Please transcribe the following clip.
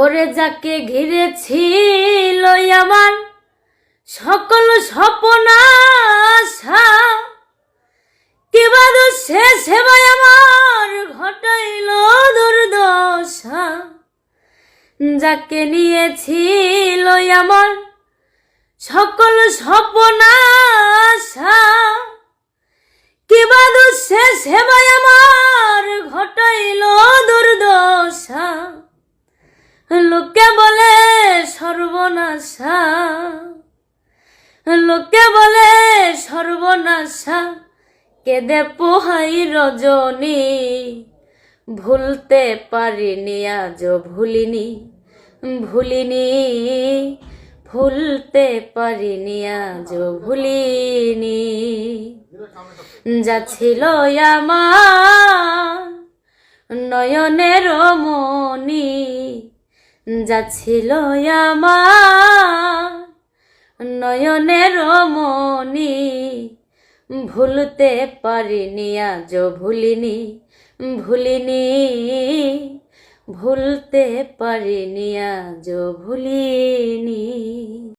ওরে যাকে ঘিরেছিল আমার সকল স্বপ্ন আশা, কিবা সে সেবায় আমার ঘটাইল দুর্দশা। যাকে নিয়েছিল আমার সকল স্বপ্ন আশা, কিবা সে সেবায় আমার ঘটাইল দুর্দশা। লোকে বলে সর্বনাশা, লোকে বলে সর্বনাশা। কেঁদে পোহাই রজনী, ভুলতে পারিনি আজও ভুলিনি, ভুলিনি ভুলতে পারিনি আজও ভুলিনি। যা ছিল আমার নয়নের মনি, যা ছিল আমার নয়নের মনি। ভুলতে পারিনি আজও ভুলিনি, ভুলিনি ভুলতে পারিনি আজও ভুলিনি।